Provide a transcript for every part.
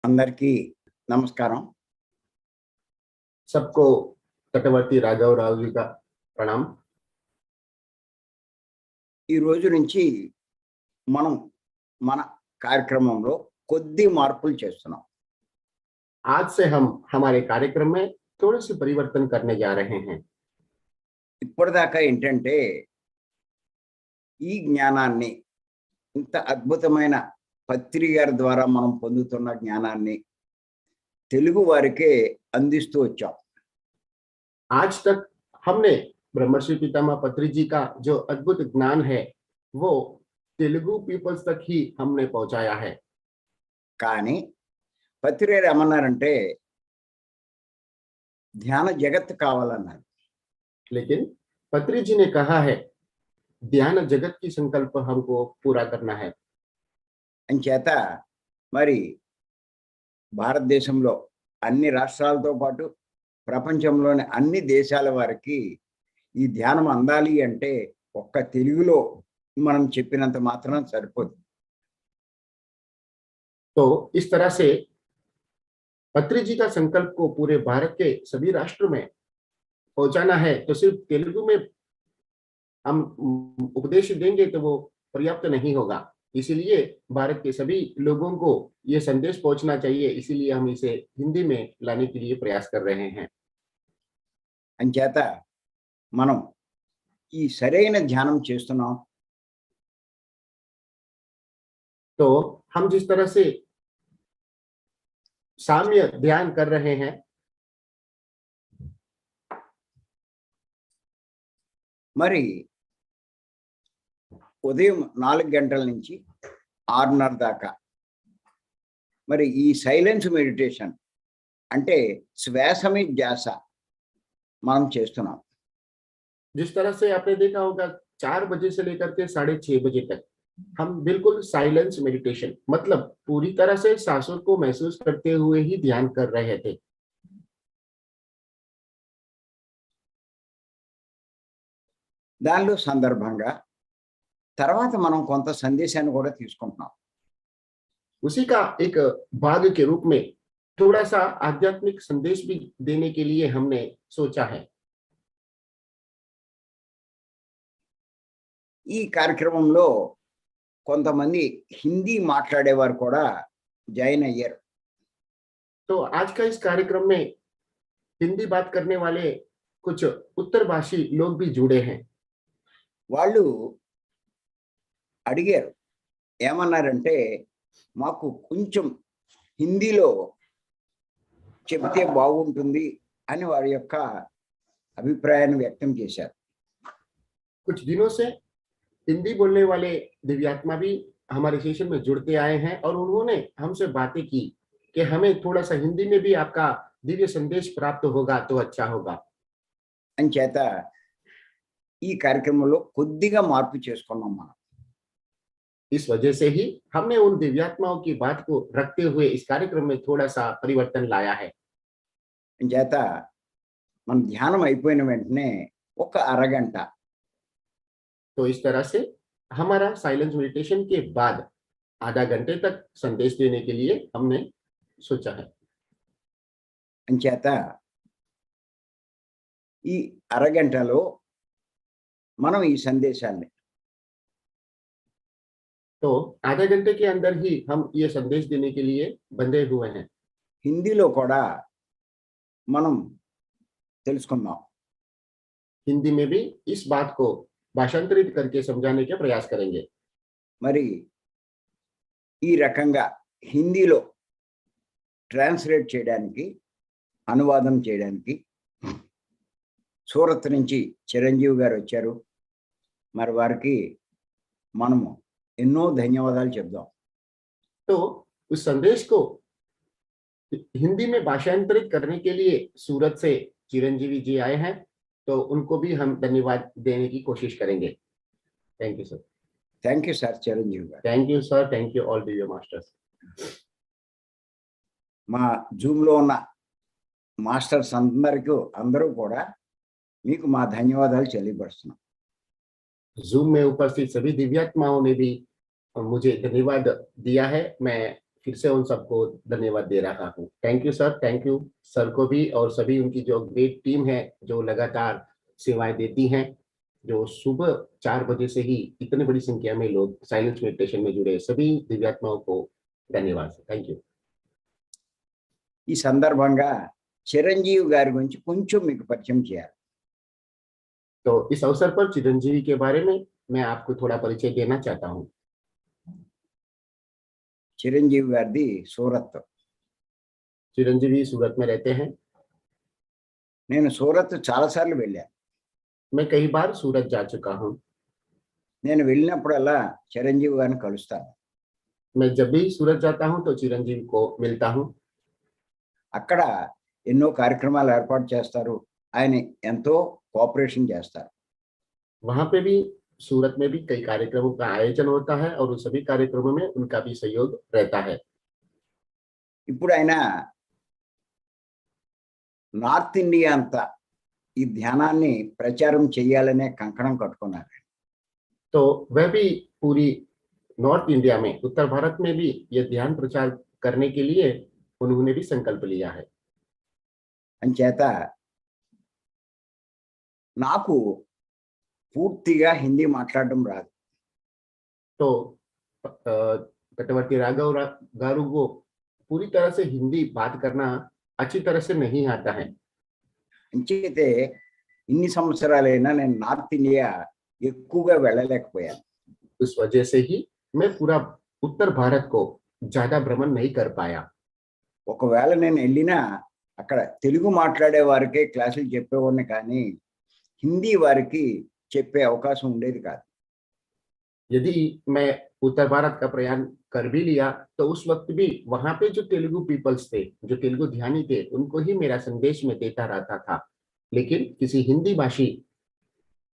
అందరికీ నమస్కారం. सबको तटवर्ती राघव राव जी का प्रणाम। ఈ రోజు నుంచి మనం మన కార్యక్రమంలో కొద్ది మార్పులు చేస్తున్నాం. आज से हम हमारे कार्यक्रम में थोड़े से परिवर्तन करने जा रहे हैं। ఇప్పటిదాకా ఏంటంటే ఈ జ్ఞానాన్ని ఇంత అద్భుతమైన పత్రి గారి ద్వారా మనం పొందుతున్న జ్ఞానాన్ని తెలుగు వారికే అందిస్తూ వచ్చాం. आज तक हमने ब्रह्मर्षि पितामह पत्री जी का जो अद्भुत ज्ञान है वो तेलुगु पीपल्स तक ही हमने पहुंचाया है। కానీ పత్రి గారు ఏమన్నారంటే ధ్యాన జగత్ కావాలన్నారు. लेकिन पत्री जी ने कहा है ध्यान जगत की संकल्प हमको पूरा करना है। అంచేత మరి భారతదేశంలో అన్ని రాష్ట్రాలతో పాటు ప్రపంచంలోని అన్ని దేశాల వారికి ఈ ధ్యానం అందాలి అంటే ఒక్క తెలుగులో మనం చెప్పినంత మాత్రం సరిపోదు. तो इस तरह से पत्री जी का संकल्प को पूरे भारत के सभी राष्ट्रों में पहुंचाना है, तो सिर्फ तेलुगु में हम उपदेश देंगे तो वो पर्याप्त नहीं होगा। इसीलिए भारत के सभी लोगों को ये संदेश पहुंचना चाहिए, इसीलिए हम इसे हिंदी में लाने के लिए प्रयास कर रहे हैं। అంచేత మనం ఈ సరైన ధ్యానం చేస్తున్నాం. तो हम जिस तरह से साम्य ध्यान कर रहे हैं, మరి ఉదయం 4 గంటల నుంచి 6:30 దాకా మరి ఈ సైలెన్స్ మెడిటేషన్ అంటే శ్వాస మీద ధ్యాస మనం చేస్తున్నాం. जिस तरह से आपने देखा होगा 4 बजे से लेकर के 6:30 बजे तक हम बिल्कुल साइलेंस मेडिटेशन मतलब पूरी तरह से सांसों को महसूस करते हुए ही ध्यान कर रहे थे। దానిలో సందర్భంగా తర్వాత మనం కొంత సందేశాన్ని కూడా తీసుకుంటున్నాం. उसी का एक भाग के रूप में थोड़ा सा आध्यात्मिक संदेश भी देने के लिए हमने सोचा है। ఈ కార్యక్రమంలో కొంతమంది హిందీ మాట్లాడేవారు కూడా జాయిన్ అయ్యారు. तो आज का इस कार्यक्रम में हिंदी बात करने वाले कुछ उत्तर भाषी लोग भी जुड़े हैं। వాళ్ళు అడిగారు, ఏమన్నారంటే మాకు కొంచెం హిందీలో చెబితే బాగుంటుంది అని వారి యొక్క అభిప్రాయాన్ని వ్యక్తం చేశారు. कुछ दिनों से हिंदी बोलने वाले दिव्यात्मा भी हमारे सेशन में जुड़ते आए हैं और उन्होंने हमसे बातें की कि हमें थोड़ा सा हिंदी में भी आपका दिव्य संदेश प्राप्त होगा तो अच्छा होगा। అంచేత ఈ కార్యక్రమంలో కొద్దిగా మార్పు చేసుకున్నాం మనం. इस वजह से ही हमने उन दिव्यात्माओं की बात को रखते हुए इस कार्यक्रम में थोड़ा सा परिवर्तन लाया है। అంచేత మన ధ్యానం అయిపోయిన వెంటనే ఒక అరగంట तो इस तरह से हमारा साइलेंस मेडिटेशन के बाद आधा घंटे तक संदेश देने के लिए हमने सोचा है। అంచేత ఈ అరగంటలో మనం ఈ సందేశాన్ని तो आधे घंटे के अंदर ही हम ये संदेश देने के लिए बंधे हुए हैं। హిందీలో కూడా మనం తెలుసుకుందాం. हिंदी में भी इस बात को भाषांतरित करके समझाने के प्रयास करेंगे। మరి ఈ రకంగా హిందీలో ట్రాన్స్లేట్ చేయడానికి అనువాదం చేయడానికి సూరత్ నుంచి చిరంజీవి గారు వచ్చారు. మరి వారికి మనము ఎన్నో ధన్యవాదాలు చెప్దాం. तो उस संदेश को हिंदी में भाषांतरित करने के लिए सूरत से चिरंजीवी जी आए हैं, तो उनको भी हम धन्यवाद देने की कोशिश करेंगे। Thank you sir. Thank you sir Chiranjeevi garu. Thank you sir. Thank you all दिव्य मास्टर्स। మా జూమ్లో ఉన్న మాస్టర్స్ అందరూ కూడా మీకు మా ధన్యవాదాలు తెలియపరుస్తున్నాం. जूम में उपस्थित सभी दिव्यात्माओं ने भी मुझे धन्यवाद दिया है। मैं फिर से उन सबको धन्यवाद दे रहा हूँ। Thank you sir, thank you sir को भी, और सभी उनकी जो ग्रेट टीम है जो लगातार सेवाएं देती हैं, जो सुबह 4 बजे से ही इतनी बड़ी संख्या में लोग साइलेंस मेडिटेशन में जुड़े, सभी दिव्यात्माओं को धन्यवाद सर, थैंक यू। ఈ సందర్భంగా చిరంజీవి గారి గురించి కొంచెం మీకు పరిచయం చేయాలి. तो इस अवसर पर चिरंजीवी के बारे में मैं आपको थोड़ा परिचय देना चाहता हूँ। చిరంజీవి గారిది సూరత్. चिरंजीवी सूरत में रहते हैं। నేను సూరత్ చాలాసార్లు వెళ్ళాను. मैं कई बार सूरत जा चुका हूँ। నేను వెళ్ళినప్పుడల్లా చిరంజీవి గారిని కలుస్తాను. मैं जब भी सूरत जाता हूँ तो चिरंजीवी को मिलता हूँ। అక్కడ ఎన్నో కార్యక్రమాలు ఏర్పాటు చేస్తారు. ఆయన ఎంతో కోఆపరేషన్ చేస్తారు. वहां पे भी, सूरत में भी कई कार्यक्रमों का आयोजन होता है और उन सभी कार्यक्रमों में उनका भी सहयोग रहता है। ఇప్పుడు ఆయన నార్త్ ఇండియా అంతా ఈ ధ్యానాన్ని ప్రచారం చేయాలనే కంకణం కట్టుకున్నారు. तो वह भी पूरी नॉर्थ इंडिया में, उत्तर भारत में भी यह ध्यान प्रचार करने के लिए उन्होंने भी संकल्प लिया है। అంచేత నాకు పూర్తిగా హిందీ మాట్లాడడం రాదు. तो तटवर्ती राघव गारू को पूरी तरह से हिंदी बात करना अच्छी तरह से नहीं आता है। అంచేతే ఇన్ని సంవత్సరాలైనా నేను నార్త్ ఇండియా ఎక్కువగా వెళ్ళలేకపోయాను. उस वजह से ही मैं पूरा उत्तर भारत को ज्यादा भ्रमण नहीं कर पाया। ఒకవేళ నేను వెళ్ళినా అక్కడ తెలుగు మాట్లాడే వారికే క్లాసులు చెప్పేవాడిని, కానీ హిందీ వారికి చెప్పే అవకాశం ఉండేది కాదు. यदि मैं उत्तर भारत का प्रयाण कर भी लिया तो उस वक्त भी वहां पे जो तेलुगु पीपल्स थे, जो तेलुगु ध्यानी थे, उनको ही मेरा संदेश में देता रहता था, लेकिन किसी हिंदी भाषी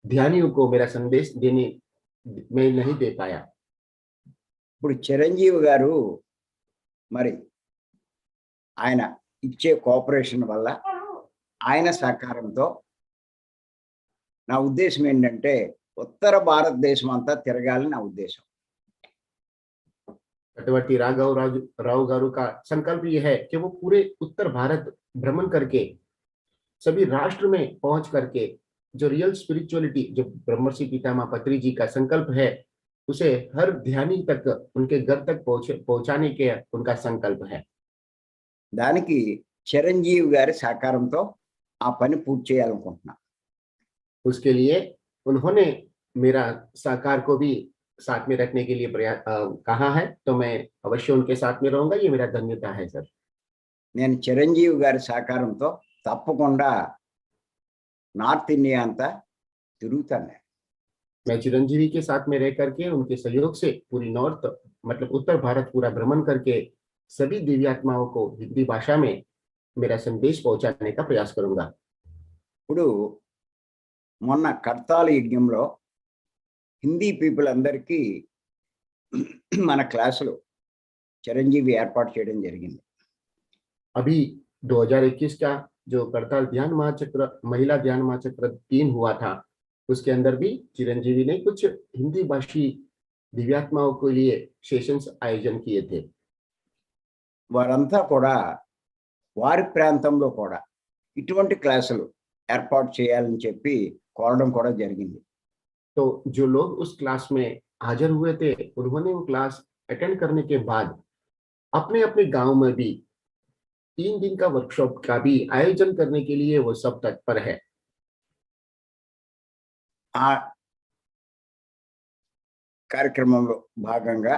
ध्यानियों को मेरा संदेश देने में नहीं दे पाया। ఇప్పుడు చిరంజీవి గారు మరి ఆయన ఇచ్చే కోఆపరేషన్ వల్ల, ఆయన సహకారంతో నా ఉద్దేశం ఏంటంటే ఉత్తర భారతదేశం అంతా తిరగాలని నా ఉద్దేశం. तटवर्ती राव गारू का संकल्प यह है कि वो पूरे उत्तर भारत भ्रमण करके सभी राष्ट्र में पहुंच करके जो रियल स्पिरिचुअलिटी, जो ब्रह्मर्षि पितामह पत्री जी का संकल्प है, उसे हर ध्यानी तक, उनके घर तक पहुंचाने के उनका संकल्प है। దానికి చిరంజీవి గారి సహకారంతో ఆ పని పూర్తి చేయాలనుకుంటున్నా. उसके लिए उन्होंने मेरा सहकार को भी साथ में रखने के लिए कहा है, तो मैं अवश्य उनके साथ में रहूंगा। ये मेरा धन्यता है सर। నేను చిరంజీవి గారి సహకారంతో తప్పకుండా నార్త్ ఇండియా అంతా తిరుగుతాను. मैं चिरंजीवी के साथ में रह करके, उनके सहयोग से पूरी नॉर्थ, मतलब उत्तर भारत पूरा भ्रमण करके सभी दिव्यात्माओं को हिंदी भाषा में मेरा संदेश पहुंचाने का प्रयास करूंगा। ఇప్పుడు మొన్న కర్తాల యజ్ఞంలో హిందీ పీపుల్ అందరికీ మన క్లాసులో చిరంజీవి ఏర్పాటు చేయడం జరిగింది. अभी 2021 का जो करताल ध्यान महाचक्र, महिला ध्यान महाचक्र 3 हुआ था, उसके अंदर भी चिरंजीवी ने कुछ हिंदी भाषी दिव्यात्माओं के लिए सेशंस आयोजन किए थे। వారంతా కూడా వారి ప్రాంతంలో కూడా ఇటువంటి క్లాసులు ఏర్పాటు చేయాలని చెప్పి కోరడం కూడా జరిగింది. तो जो लोग उस क्लास में हाजिर हुए थे, उन्होंने वो क्लास अटेंड करने के बाद अपने अपने गांव में भी 3 दिन का वर्कशॉप का भी आयोजन करने के लिए वो सब तत्पर है। ఆ కార్యక్రమంలో భాగంగా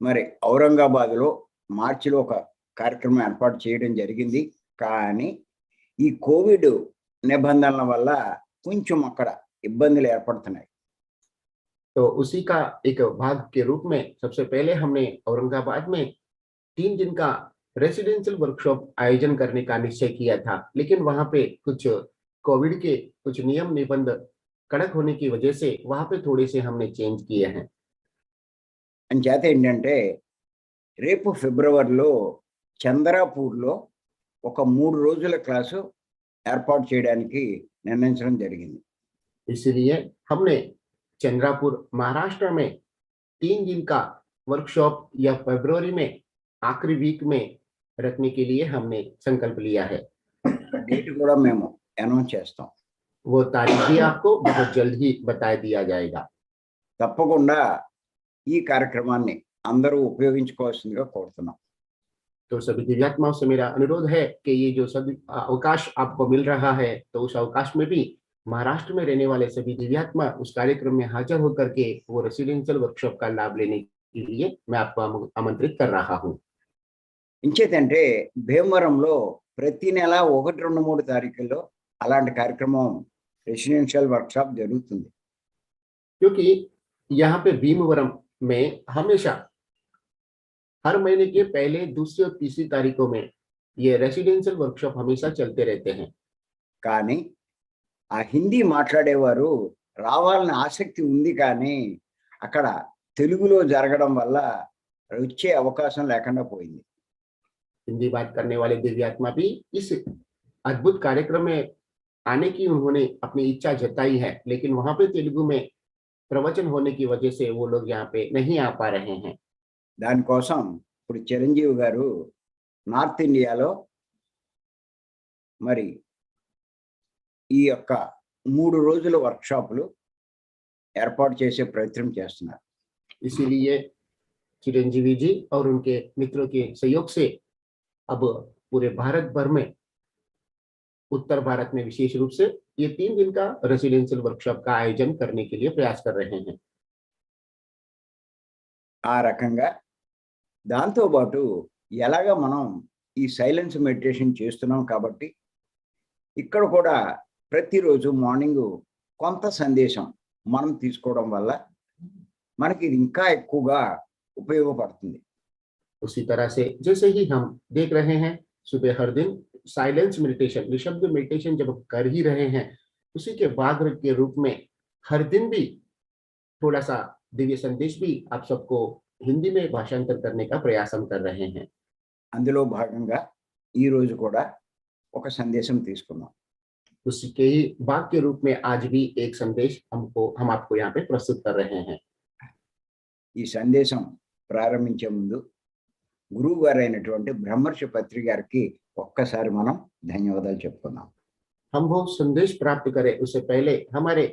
మరి ఔరంగాబాద్లో మార్చిలో ఒక కార్యక్రమం ఏర్పాటు చేయడం జరిగింది. కానీ ఈ కోవిడ్ నిబంధనల వల్ల కొంచెం అక్కడ ఇబ్బందులు ఏర్పడుతున్నాయి. तो उसी का एक भाग के रूप में सबसे पहले हमने औरंगाबाद में 3 दिन का रेसिडेंशियल वर्कशॉप आयोजन करने का निश्चय किया था, लेकिन वहां पे कुछ कोविड के कुछ नियम निबंध कड़क होने की वजह से वहां पे थोड़े से हमने चेंज किए हैं। అంచేత ఏంటంటే రేపు ఫిబ్రవరిలో చంద్రాపూర్లో ఒక 3 రోజుల క్లాసు ఏర్పాటు చేయడానికి నిర్ణయించడం జరిగింది. इसलिए हमने चंद्रापुर महाराष्ट्र में 3 दिन का वर्कशॉप या फरवरी में आखिरी वीक में रखने के लिए हमने संकल्प लिया है। డేట్ కూడా మేము అనౌన్స్ చేస్తాం. वो तारीख भी आपको बहुत जल्द ही बता दिया जाएगा। తప్పకుండా ఈ కార్యక్రమాన్ని అందరూ ఉపయోగించుకోవాల్సిందిగా కోరుతున్నాం. तो सभी दिव्यात्माओं से मेरा अनुरोध है कि ये जो सभी अवकाश आपको मिल रहा है, तो उस अवकाश में भी महाराष्ट्र में रहने वाले सभी दिव्यात्मा उस कार्यक्रम में हाजिर होकर के वो रेसिडेंशियल वर्कशॉप का लाभ लेने के लिए मैं आपको आमंत्रित कर रहा हूँ। ఇంచేతంటే భీమవరంలో ప్రతి నెల 1, 2, 3 తారీఖుల్లో అలాంటి కార్యక్రమం రెసిడెన్షియల్ వర్క్షాప్ జరుగుతుంది. क्योंकि यहाँ पे भीमवरम में हमेशा हर महीने के पहले, दूसरी और तीसरी तारीखों में ये रेसिडेंशियल वर्कशॉप हमेशा चलते रहते हैं। కానీ ఆ హిందీ మాట్లాడేవారు రావాలని ఆసక్తి ఉంది కానీ అక్కడ తెలుగులో జరగడం వల్ల వచ్చే అవకాశం లేకుండా పోయింది. हिंदी बात करने वाले दिव्यात्मा भी इस अद्भुत कार्यक्रम में आने की उन्होंने अपनी इच्छा जताई है, लेकिन वहां पे तेलुगु में प्रवचन होने की वजह से वो लोग यहाँ पे नहीं आ पा रहे हैं। దానికోసం ఇప్పుడు చిరంజీవి గారు నార్త్ ఇండియాలో మరి ఈ యొక్క 3 రోజుల వర్క్షాపులు ఏర్పాటు చేసే ప్రయత్నం చేస్తున్నారు. इसीलिए चिरंजीवी जी और उनके मित्रों के सहयोग से अब पूरे भारत भर में, उत्तर भारत में विशेष रूप से ये 3 दिन का रेसिडेंशियल वर्कशॉप का आयोजन करने के लिए प्रयास कर रहे हैं। ఆ రకంగా దాంతో పాటు ఎలాగ మనం ఈ సైలెన్స్ మెడిటేషన్ చేస్తున్నాం కాబట్టి ఇక్కడ కూడా ప్రతిరోజు మార్నింగ్ కొంత సందేశం మనం తీసుకోవడం వల్ల మనకి ఇది ఇంకా ఎక్కువగా ఉపయోగపడుతుంది. उसी तरह से जैसे ही हम देख रहे हैं सुबह हर दिन साइलेंस मेडिटेशन, निशब्द मेडिटेशन जब कर ही रहे हैं, उसी के बाद के रूप में हर दिन भी थोड़ा सा दिव्य संदेश भी आप सबको हिंदी में भाषांतर करने का प्रयास हम कर रहे हैं। అందులో భాగంగా ఈ రోజు కూడా ఒక సందేశం తీసుకున్నాం. उसी के ही भाग के रूप में आज भी एक संदेश हम आपको यहाँ पे प्रस्तुत कर रहे हैं। ఈ సందేశం ప్రారంభించే ముందు గురువు గారు అయినటువంటి బ్రహ్మర్షి పత్రి గారికి ఒక్కసారి మనం ధన్యవాదాలు చెప్పుకుందాం. हम वो संदेश प्राप्त करें उससे पहले हमारे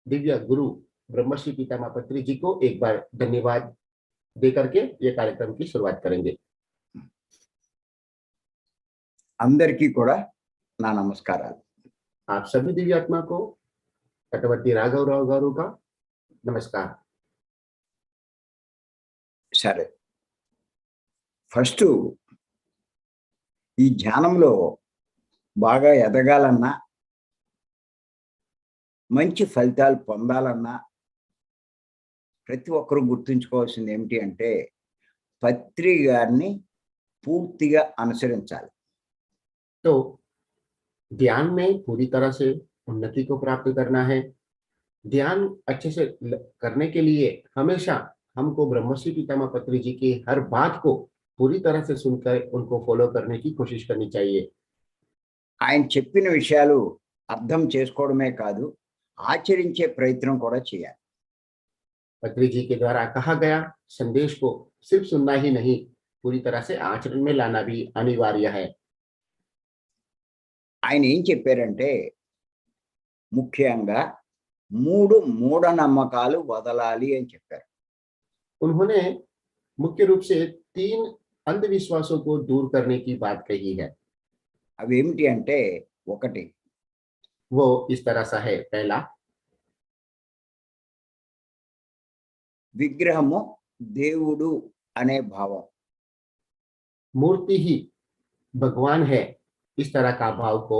दिव्य गुरु ब्रह्मर्षि पितामह पत्री जी को एक बार धन्यवाद दे करके ये कार्यक्रम की शुरुआत करेंगे। అందరికీ కూడా నా నమస్కారాలు. आप सभी दिव्यात्मा को कटवर्ती राघव राव गारू का नमस्कार। సరే, ఫస్ట్ ఈ ధ్యానంలో బాగా ఎదగాలన్నా మంచి ఫలితాలు పొందాలన్నా ప్రతి ఒక్కరూ గుర్తుంచుకోవాల్సింది ఏమిటి అంటే పత్రి గారిని పూర్తిగా అనుసరించాలి. तो ध्यान में पूरी तरह से उन्नति को प्राप्त करना है। ध्यान अच्छे से करने के लिए हमेशा हमको ब्रह्मर्षि पितामह पत्री जी की हर बात को पूरी तरह से सुनकर उनको फॉलो करने की कोशिश करनी चाहिए। ఆయన చెప్పిన విషయాలు అర్థం చేసుకోవడమే కాదు, ఆచరించే ప్రయత్నం కూడా చేయాలి. पत्री जी के द्वारा कहा गया संदेश को सिर्फ सुनना ही नहीं, पूरी तरह से आचरण में लाना भी अनिवार्य है। ఆయన ఏం చెప్పారంటే ముఖ్యంగా 3 మూఢనమ్మకాలు వదలాలి అని చెప్పారు. उन्होंने मुख्य रूप से 3 अंधविश्वासों को दूर करने की बात कही है। అవి ఏమిటి అంటే ఒకటి, वो इस तरह सा है। पहला, విగ్రహము దేవుడు అనే భావం. मूर्ति ही भगवान है, इस तरह का भाव को।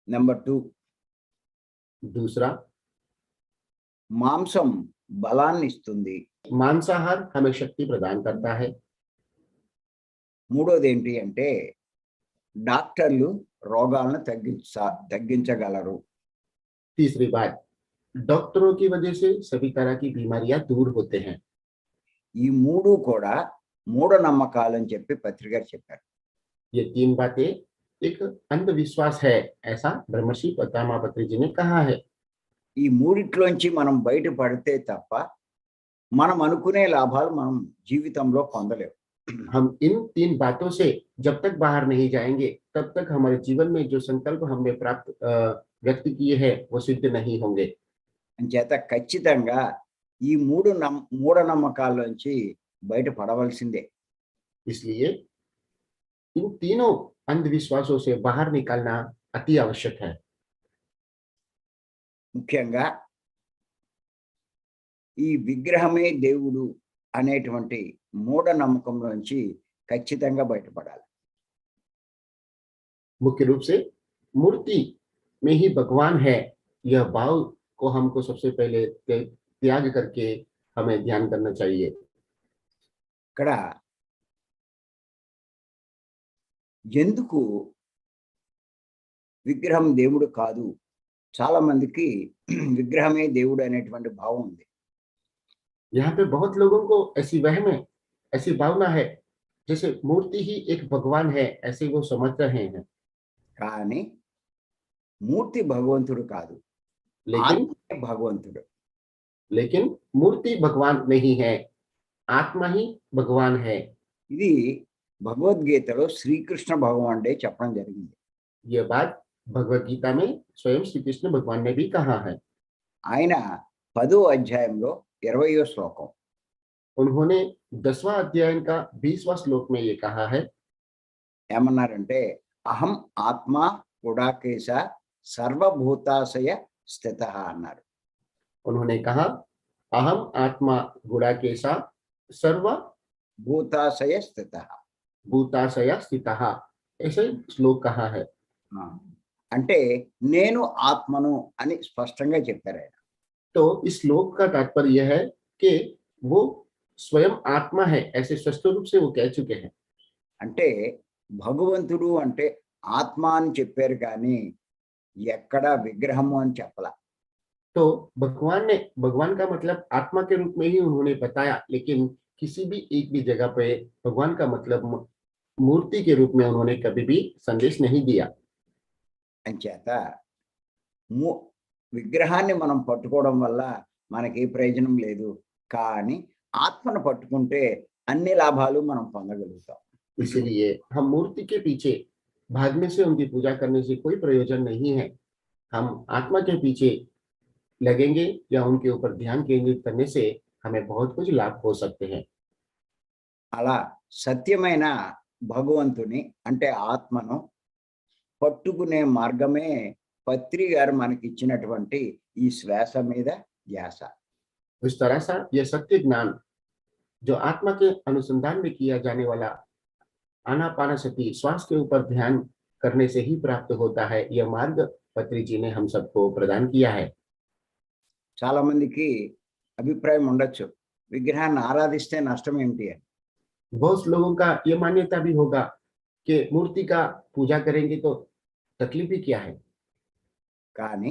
నెంబర్ 2, दूसरा, మాంసం బలాన్ని ఇస్తుంది. मांसाहार हमें शक्ति प्रदान करता है। మూడోది ఏంటి అంటే డాక్టర్లు రోగాలను తగ్గించగలరు. तीसरी बात, डॉक्टरों की वजह से सभी तरह की बीमारियां दूर होते हैं। ఈ 3 కూడా మూఢనమ్మకాలు అని చెప్పి పత్రిక చెప్పారు. ये 3 बातें एक अंधविश्वास है, ऐसा ब्रह्मर्षि पितामह पत्री जी ने कहा है। ఈ మూడిట్లోంచి మనం బయటపడితే తప్ప మనం అనుకునే లాభాలు మనం జీవితంలో పొందలేము. हम इन 3 बातों से जब तक बाहर नहीं जाएंगे तब तक हमारे जीवन में जो संकल्प हमने व्यक्त किए हैं वो सिद्ध नहीं होंगे। అంచేత ఖచ్చితంగా ఈ మూఢనమ్మకాల్లోంచి బయటపడవలసిందే. इसलिए इन तीनों अंधविश्वासों से बाहर निकालना अति आवश्यक है। ముఖ్యంగా ఈ విగ్రహమే దేవుడు అనేటువంటి మూఢనమ్మకంలోంచి ఖచ్చితంగా బయటపడాలి. मुख्य रूप से मूर्ति में ही भगवान है, यह भाव को हमको सबसे पहले त्याग करके हमें ध्यान करना चाहिए। ఇక్కడ ఎందుకు విగ్రహం దేవుడు కాదు, చాలా మందికి విగ్రహమే దేవుడు అనేటువంటి భావం ఉంది. यहाँ पे बहुत लोगों को ऐसी वहम है, ऐसी भावना है जैसे मूर्ति ही एक भगवान है, ऐसे वो समझ रहे हैं। కానీ మూర్తి భగవంతుడు కాదు, लेकिन ఆత్మే భగవంతుడు. लेकिन मूर्ति भगवान नहीं है, आत्मा ही भगवान है। ఇది భగవద్గీతలో శ్రీకృష్ణ భగవానుడే చెప్పడం జరిగింది. यह बात भगवत गीता में स्वयं श्री कृष्ण भगवान ने भी कहा है। ఆయన 10వ అధ్యాయంలో 20వ శ్లోకం, उन्होंने 10वां अध्याय का 20वां श्लोक में ये कहा है, ఏమన్నారంటే అహం ఆత్మ గుడాకేశ సర్వభూతాశయ స్థిత అన్నారు. उन्होंने कहा अहम आत्मा गुड़ाकेशा सर्व భూతాశయ స్థిత. भूताशय स्थितः, ऐसे श्लोक कहा है। అంటే నేను ఆత్మను అని స్పష్టంగా చెప్పారు ఆయన. तो इस श्लोक का तात्पर्य यह है कि वो स्वयं आत्मा है, ऐसे स्पष्ट रूप से वो कह चुके हैं। అంటే భగవంతుడు అంటే ఆత్మ అని చెప్పారు కానీ ఎక్కడ విగ్రహము అని చెప్పలా. तो भगवान का मतलब आत्मा के रूप में ही उन्होंने बताया, लेकिन किसी भी एक भी जगह पे भगवान का मतलब मूर्ति के रूप में उन्होंने कभी भी संदेश नहीं दिया। అంచేత విగ్రహాన్ని మనం పట్టుకోవడం వల్ల మనకి ఏ ప్రయోజనం లేదు, కానీ ఆత్మను పట్టుకుంటే అన్ని లాభాలు మనం పొందగలుగుతాం. इसलिए हम मूर्ति के पीछे भागने से, उनकी पूजा करने से कोई प्रयोजन नहीं है। हम आत्मा के पीछे लगेंगे या उनके ऊपर ध्यान केंद्रित करने से हमें बहुत कुछ लाभ हो सकते हैं। అలా సత్యమైన భగవంతుని అంటే ఆత్మను పట్టుకునే మార్గమే పత్రి గారు మనకి ఇచ్చినటువంటి ఈ శ్వాస మీద ధ్యాస. इस तरह से यह सत्य ज्ञान जो आत्मा के अनुसंधान में किया जाने वाला आनापानसति श्वास के ऊपर ध्यान करने से ही प्राप्त होता है, यह मार्ग पत्री जी ने हम सबको प्रदान किया है। చాలా మందికి అభిప్రాయం ఉండొచ్చు, విగ్రహాన్ని ఆరాధిస్తే నష్టం ఏమిటి అని. बहुत लोगों का यह मान्यता भी होगा कि मूर्ति का पूजा करेंगे तो तकलीफ भी क्या है। కానీ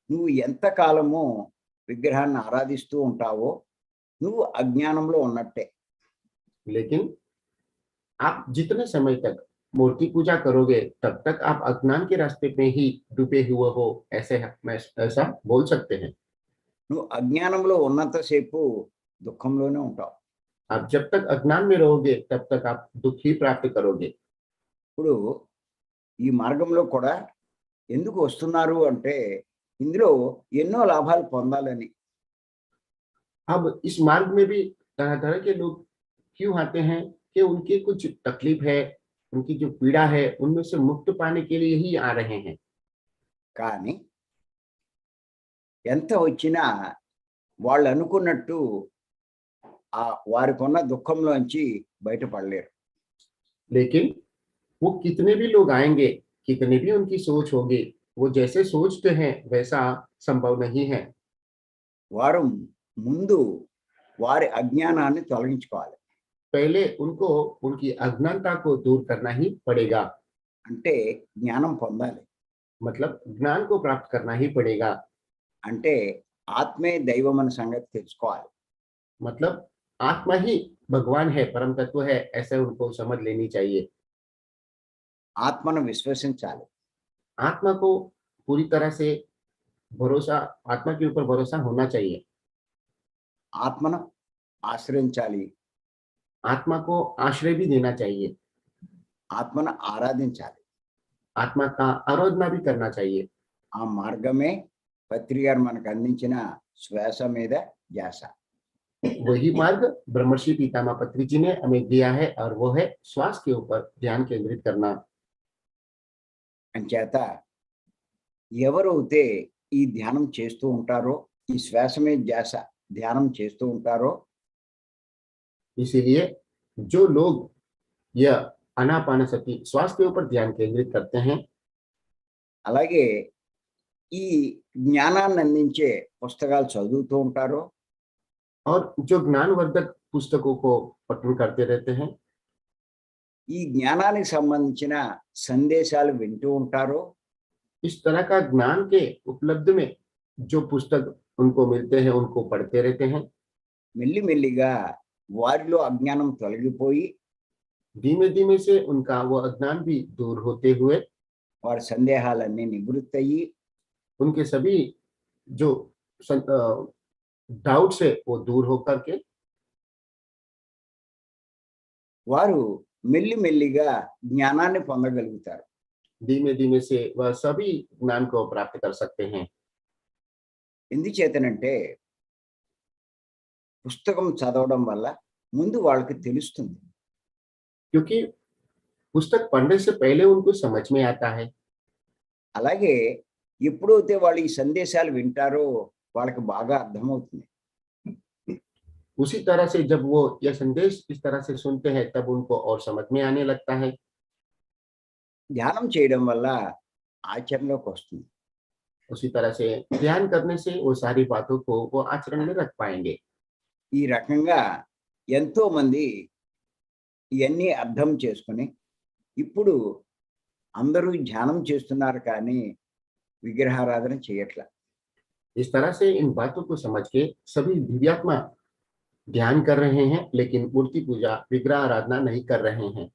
నువ్వు ఎంతకాలము విగ్రహాన్ని ఆరాధిస్తూ ఉంటావో నువ్వు అజ్ఞానంలో ఉన్నట్టే. लेकिन आप जितने समय तक मूर्ति पूजा करोगे तब तक आप अज्ञान के रास्ते में ही डूबे हुए हो, ऐसा बोल सकते हैं। నువ్వు అజ్ఞానంలో ఉన్నంతసేపు దుఃఖంలోనే ఉంటావు. आप जब तक अज्ञान में रहोगे तब तक आप दुख ही प्राप्त करोगे। ఇప్పుడు ఈ మార్గంలో కూడా ఎందుకు వస్తున్నారు అంటే ఇందులో ఎన్నో లాభాలు పొందాలని. अब इस मार्ग में भी तरह तरह के लोग क्यों आते हैं कि उनकी कुछ तकलीफ है, उनकी जो पीड़ा है उनमें से मुक्त पाने के लिए ही आ रहे हैं। కానీ ఎంత వచ్చినా వాళ్ళు అనుకున్నట్టు వారికి ఉన్న దుఃఖంలోంచి బయటపడలేరు. लेकिन वो कितने भी लोग आएंगे, कितने भी उनकी सोच होगी, वो जैसे सोचते हैं वैसा संभव नहीं है। వారు ముందు వారి అజ్ఞానాన్ని తొలగించుకోవాలి. पहले उनको उनकी अज्ञानता को दूर करना ही पड़ेगा, అంటే జ్ఞానం పొందాలి. मतलब ज्ञान को प्राप्त करना ही पड़ेगा, అంటే ఆత్మే దైవం అనే సంగతి తెలుసుకోవాలి. मतलब आत्मा ही भगवान है, परम तत्व है, ऐसे उनको समझ लेनी चाहिए। ఆత్మను విశ్వసించాలి. आत्मा को पूरी तरह से भरोसा, आत्मा के ऊपर भरोसा होना चाहिए। ఆత్మను ఆశ్రయించాలి. आत्मा को आश्रय भी देना चाहिए, ఆత్మను ఆరాధించాలి. आत्मा का आराधना भी करना चाहिए। ఆ మార్గమే పత్రి గారు మనకు అందించిన శ్వాస మీద ధ్యాస. वही मार्ग ब्रह्मर्षि पितामह पत्री जी ने हमें दिया है और वो है श्वास के ऊपर ध्यान केंद्रित करना। అంచేత ఎవరైతే ఈ ధ్యానం చేస్తూ ఉంటారో, ఈ శ్వాస మీద ధ్యాస ధ్యానం చేస్తూ ఉంటారో, इसीलिए जो लोग यह आनापानसति श्वास के ऊपर ध्यान केंद्रित करते हैं, అలాగే ఈ జ్ఞానాన్ని అందించే పుస్తకాలు చదువుతూ ఉంటారో, और जो ज्ञानवर्धक पुस्तकों को पठन करते रहते हैं, ఈ జ్ఞానానికి సంబంధించిన సందేశాలు వింటూ ఉంటారో, इस तरह का ज्ञान के उपलब्ध में जो पुस्तक उनको मिलते हैं उनको पढ़ते रहते हैं, మెల్లిమెల్లిగా వారిలో అజ్ఞానం తొలగిపోయి धीमे धीमे से उनका वो अज्ञान भी दूर होते हुए వారి సందేహాలన్నీ నివృత్తయ్యి उनके सभी जो डाउट से वो दूर होकर के వారు మెల్లిమెల్లిగా జ్ఞానాన్ని పొందగలుగుతారు. धीमे धीमे से वह सभी ज्ञान को प्राप्त कर सकते हैं। ఎందుచేతనంటే పుస్తకం చదవడం వల్ల ముందు వాళ్ళకి తెలుస్తుంది. क्योंकि पुस्तक पढ़ने से पहले उनको समझ में आता है। అలాగే ఎప్పుడైతే వాళ్ళు ఈ సందేశాలు వింటారో వాళ్ళకి బాగా అర్థమవుతుంది. उसी तरह से जब वो यह संदेश इस तरह से सुनते हैं तब उनको और समझ में आने लगता है। ధ్యానం చేయడం వల్ల ఆచరణలోకి వస్తుంది. उसी तरह से ध्यान करने से वो सारी बातों को वो आचरण में रख पाएंगे। ఈ రకంగా ఎంతో మంది ఇవన్నీ అర్థం చేసుకుని ఇప్పుడు అందరూ ధ్యానం చేస్తున్నారు కానీ విగ్రహారాధన చేయట్లా. इस तरह से इन बातों को समझ के सभी दिव्यात्मा ध्यान कर रहे हैं, लेकिन मूर्ति पूजा विग्रह आराधना नहीं कर रहे हैं।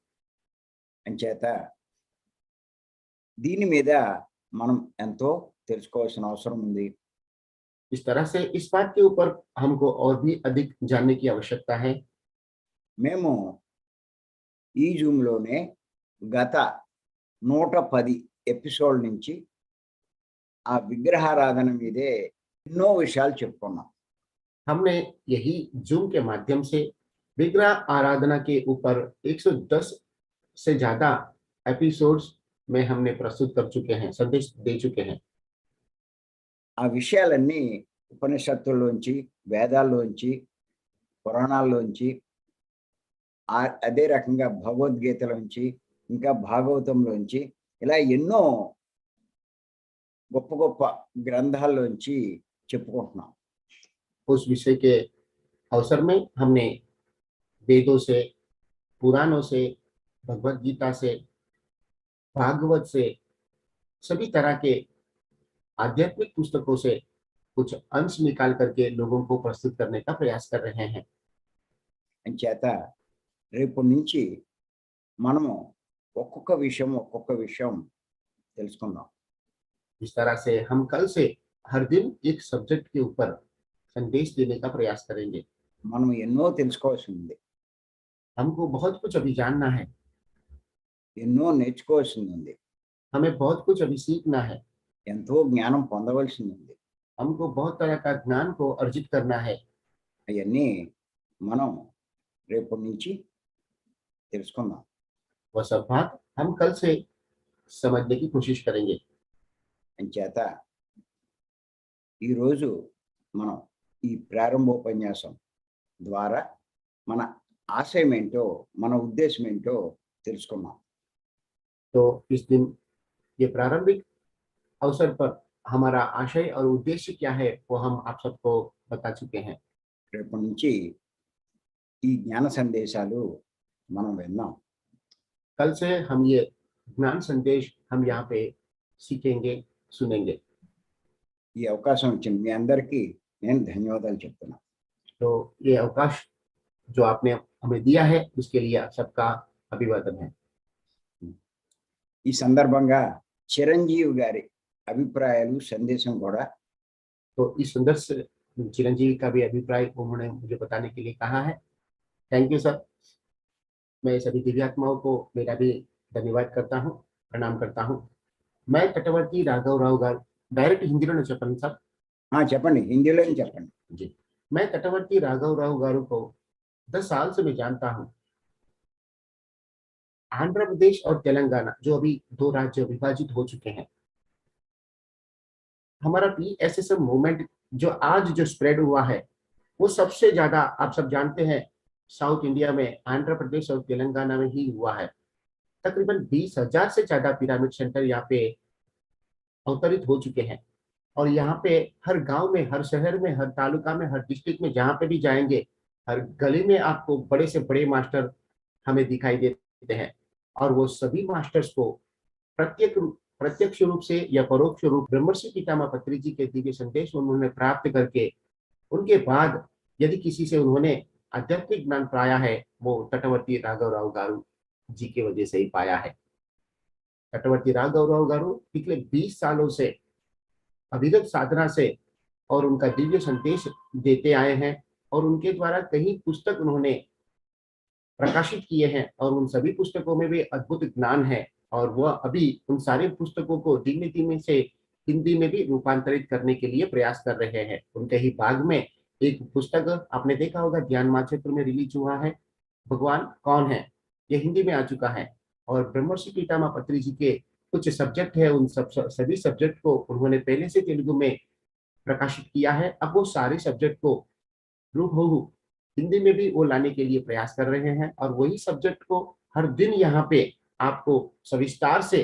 అంచేత దీని మీద మనం ఎంతో తెలుసుకోవాల్సిన అవసరం ఉంది. इस तरह से इस बात के ऊपर हमको और भी अधिक जानने की आवश्यकता है। మేము ఈ జూమ్లోనే గత 110 ఎపిసోడ్ నుంచి ఆ విగ్రహారాధన మీదే ఎన్నో విషయాలు చెప్పుకున్నాం. हमने यही जूम के माध्यम से विग्रह आराधना के ऊपर 110 से ज्यादा एपिसोड्स में हमने प्रस्तुत कर चुके हैं, संदेश दे चुके हैं। ఆ విషయాలన్నీ ఉపనిషత్తుల్లోంచి, వేదాల్లోంచి, పురాణాల్లోంచి, అదే రకంగా భగవద్గీతలోంచి, ఇంకా భాగవతంలోంచి ఇలా ఎన్నో గొప్ప గొప్ప గ్రంథాల్లోంచి చెప్పుకుంటున్నాం. उस विषय के अवसर में हमने वेदों से, पुराणों से, भगवत गीता से, भागवत से, सभी तरह के आध्यात्मिक पुस्तकों से कुछ अंश निकाल करके लोगों को प्रस्तुत करने का प्रयास कर रहे हैं। అంచేత రేపు నుంచి మనము ఒక్కొక్క విషయం తెలుసుకుందాం. इस तरह से हम कल से हर दिन एक सब्जेक्ट के ऊपर संदेश देने का प्रयास करेंगे। మనం ఎన్నో తెలుసుకోవాల్సి ఉంది, हमको बहुत कुछ अभी जानना है, ఎన్నో నేర్చుకోవాల్సింది ఉంది, हमें बहुत कुछ अभी सीखना है, ఎంతో జ్ఞానం పొందవలసింది ఉంది. हमको बहुत तरह का ज्ञान को अर्जित करना है। అవన్నీ మనం రేపు నుంచి తెలుసుకుందాం. वह सब बात हम कल से समझने की कोशिश करेंगे। అంచేత ఈరోజు మనం ఈ ప్రారంభోపన్యాసం ద్వారా మన ఆశయం ఏంటో, మన ఉద్దేశం ఏంటో తెలుసుకున్నాం. तो इस दिन ये प्रारंभिक अवसर पर हमारा आशय और उद्देश्य क्या है वो हम आप सबको बता चुके हैं। రేపు నుంచి ఈ జ్ఞాన సందేశాలు మనం విన్నాం. कल से हम ये ज्ञान संदेश हम यहाँ पे सीखेंगे, सुनेंगे। ఈ అవకాశం ఇచ్చిన మీ అందరికీ నేను ధన్యవాదాలు చెప్తున్నాను. तो ये अवकाश जो आपने हमें दिया है उसके लिए आप सबका अभिवादन है। ఈ సందర్భంగా చిరంజీవి గారి అభిప్రాయాలు, సందేశం కూడా तो इस सुंदर से चिरंजीवी का भी अभिप्राय उन्होंने मुझे बताने के लिए कहा है। Thank you sir. मैं सभी दिव्यात्माओं को मेरा भी धन्यवाद करता हूँ, प्रणाम करता हूँ। मैं तटवर्ती राघवराव गारू, డైరెక్ట్ హిందీలోనే చెప్పండి సార్? చెప్పండి, హిందీలోనే చెప్పండి. जी, मैं तटवर्ती राघवराव गारू को 10 साल से मैं जानता हूँ। आंध्र प्रदेश और तेलंगाना जो अभी 2 राज्य विभाजित हो चुके हैं, हमारा पीएसएसएम मूवमेंट जो आज जो स्प्रेड हुआ है, वो सबसे ज्यादा आप सब जानते हैं साउथ इंडिया में आंध्र प्रदेश और तेलंगाना में ही हुआ है। तकरीबन 20,000 से ज्यादा पिरामिड सेंटर यहाँ पे अवतरित हो चुके हैं और यहाँ पे हर गांव में, हर शहर में, हर तालुका में, हर डिस्ट्रिक्ट में जहाँ पे भी जाएंगे, हर गली में आपको बड़े से बड़े मास्टर हमें दिखाई देते हैं और वो सभी मास्टर्स को प्रत्यक्ष रूप से या परोक्ष रूप ब्रह्मर्षि पितामह पत्री जी के दिव्य संदेश उन्होंने प्राप्त करके उनके बाद यदि किसी से उन्होंने आध्यात्मिक ज्ञान पाया है, वो तटवर्ती राघवराव गारू जी की वजह से ही पाया है। तटवर्ती राघवराव गारू पिछले 20 सालों से अविरत साधना से और उनका दिव्य संदेश देते आए हैं और उनके द्वारा कई पुस्तक उन्होंने प्रकाशित किए हैं और उन सभी पुस्तकों में भी अद्भुत ज्ञान है और वह अभी उन सारे पुस्तकों को धीमे धीमे से हिंदी में भी रूपांतरित करने के लिए प्रयास कर रहे हैं। उनके ही बाग में एक पुस्तक आपने देखा होगा, ध्यान माचेत्र में रिलीज हुआ है, भगवान कौन है, ये हिंदी में आ चुका है और ब्रह्मर्षि पितामह पत्री जी के कुछ सब्जेक्ट है, उन सभी सब्जेक्ट को उन्होंने पहले से तेलुगु में प्रकाशित किया है। अब वो सारे सब्जेक्ट को रूबहू हिंदी में भी वो लाने के लिए प्रयास कर रहे हैं और वही सब्जेक्ट को हर दिन यहाँ पे आपको सविस्तार से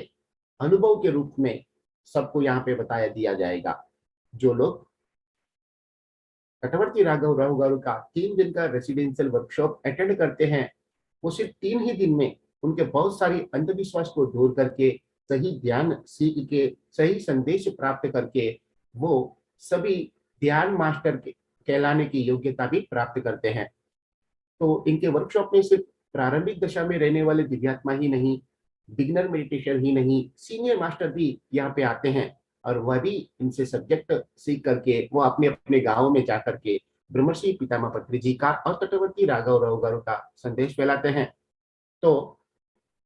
अनुभव के रूप में सबको यहाँ पे बताया दिया जाएगा। जो लोग तटवर्ती राघवराव गारू का 3 दिन का रेसिडेंशियल वर्कशॉप अटेंड करते हैं, वो सिर्फ 3 ही दिन में उनके बहुत सारी अंधविश्वास को दूर करके सही ध्यान सीख के सही संदेश प्राप्त करके वो सभी ध्यान मास्टर के कहलाने की योग्यता भी प्राप्त करते हैं। तो इनके वर्कशॉप में सिर्फ प्रारंभिक दशा में रहने वाले दिव्यात्मा ही नहीं, बिगिनर मेडिटेशन ही नहीं, सीनियर मास्टर भी यहाँ पे आते हैं और वह भी इनसे सब्जेक्ट सीख करके वो अपने अपने गाँव में जाकर के ब्रह्मर्षि पितामह पत्री जी का और तटवर्ती राघवराव गारू का संदेश फैलाते हैं। तो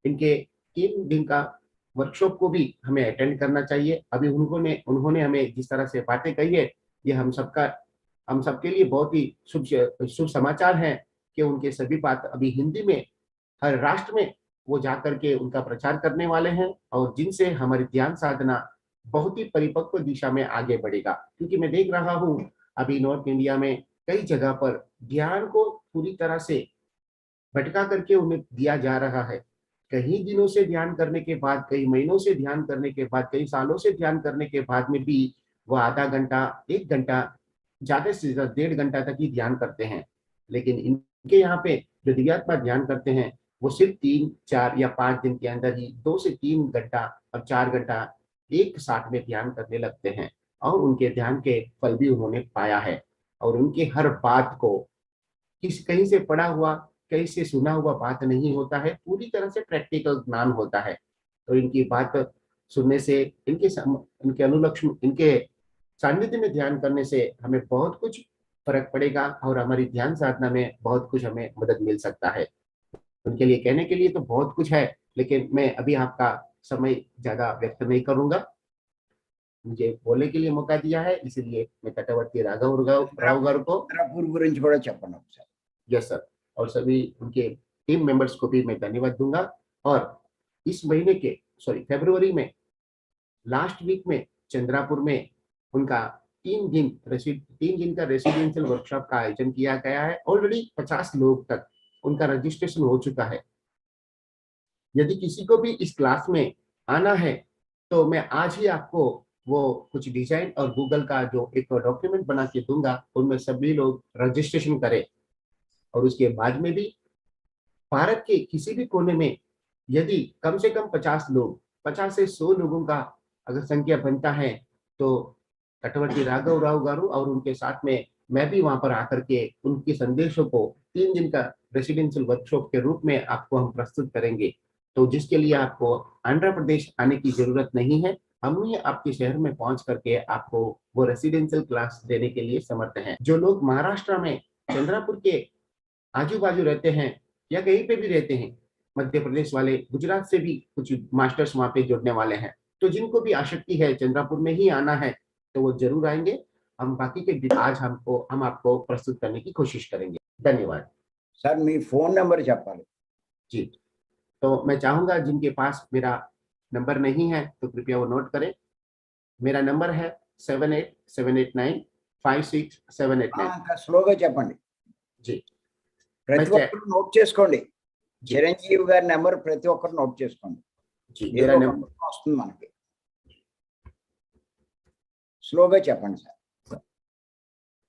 इनके 3 दिन का वर्कशॉप को भी हमें अटेंड करना चाहिए। अभी उन्होंने हमें जिस तरह से बातें कही है, ये हम सबके लिए बहुत ही शुभ समाचार है कि उनके सभी बात अभी हिंदी में हर राष्ट्र में वो जाकर के उनका प्रचार करने वाले हैं और जिनसे हमारी ध्यान साधना बहुत ही परिपक्व दिशा में आगे बढ़ेगा। क्योंकि मैं देख रहा हूँ अभी नॉर्थ इंडिया में कई जगह पर ध्यान को पूरी तरह से भटका करके उन्हें दिया जा रहा है। कई दिनों से ध्यान करने के बाद, कई महीनों से ध्यान करने के बाद, कई सालों से ध्यान करने के बाद में भी वह आधा घंटा, 1 घंटा, ज्यादा से ज्यादा 1.5 घंटा तक ही ध्यान करते हैं। लेकिन इनके यहाँ पे जो दिव्यात्मा ध्यान करते हैं वो सिर्फ 3, 4 या 5 दिन के अंदर ही 2 से 3 घंटा और 4 घंटा एक साथ में ध्यान करने लगते हैं और उनके ध्यान के फल भी उन्होंने पाया है और उनके हर बात को कहीं से पढ़ा हुआ, कहीं से सुना हुआ बात नहीं होता है, पूरी तरह से प्रैक्टिकल ज्ञान होता है। तो इनकी बात सुनने से, इनके अनुलक्ष्य, इनके सानिध्य में ध्यान करने से हमें बहुत कुछ फर्क पड़ेगा और हमारी ध्यान साधना में बहुत कुछ हमें मदद मिल सकता है। उनके लिए कहने के लिए तो बहुत कुछ है, लेकिन मैं अभी आपका समय ज्यादा व्यक्त नहीं करूंगा। मुझे बोलने के लिए मौका दिया है, इसलिए मैं तटवर्ती राघवराव गारू को చంద్రపూర్ గురించి కూడా చెప్పండి ఒకసారి. यस सर, और सभी उनके टीम मेंबर्स को भी मैं धन्यवाद दूंगा। और इस महीने के फरवरी में लास्ट वीक में चंद्रापुर में उनका 3 दिन का रेसिडेंशियल वर्कशॉप का आयोजन किया गया है। ऑलरेडी 50 लोग तक उनका रजिस्ट्रेशन हो चुका है। यदि किसी को भी इस क्लास में आना है तो मैं आज ही आपको वो कुछ डिजाइन और गूगल का जो एक डॉक्यूमेंट बना के दूंगा, उनमें सभी लोग रजिस्ट्रेशन करें और उसके बाद में भी भारत के किसी भी कोने में यदि कम से कम 50 से 100 लोगों का अगर संख्या बनता है तो तटवर्ती राघवराव गारू और उनके साथ में मैं भी वहां पर आकर के उनके संदेशों को 3 दिन का रेसिडेंशियल वर्कशॉप के रूप में आपको हम प्रस्तुत करेंगे। तो जिसके लिए आपको आंध्र प्रदेश आने की जरूरत नहीं है, हम ही आपके शहर में पहुंच करके आपको वो रेसिडेंशियल क्लास देने के लिए समर्थ हैं। जो लोग महाराष्ट्र में चंद्रापुर के आजू बाजू रहते हैं या कहीं पे भी रहते हैं, मध्य प्रदेश वाले, गुजरात से भी कुछ मास्टर्स वहां पे जुड़ने वाले हैं, तो जिनको भी आसक्ति है चंद्रापुर में ही आना है तो वो जरूर आएंगे। हम बाकी के आज हम आपको प्रस्तुत करने की कोशिश करेंगे। धन्यवाद सर। मी फोन नंबर చెప్పాలి। जी। तो मैं चाहूंगा जिनके पास मेरा नंबर नहीं है तो कृपया वो नोट करें। मेरा नंबर है 7878956789। ఇంకా స్లోగా చెప్పండి। जी। ప్రతి ఒక్కరు నోట్ చేసుకోండి। చిరంజీవి గారి నెంబర్ ప్రతి ఒక్కరు నోట్ చేసుకోండి। जी ఏదో मेरा ఒక नंबर ప్రశ్న వస్తుంది మనకి। స్లోగా చెప్పండి సార్।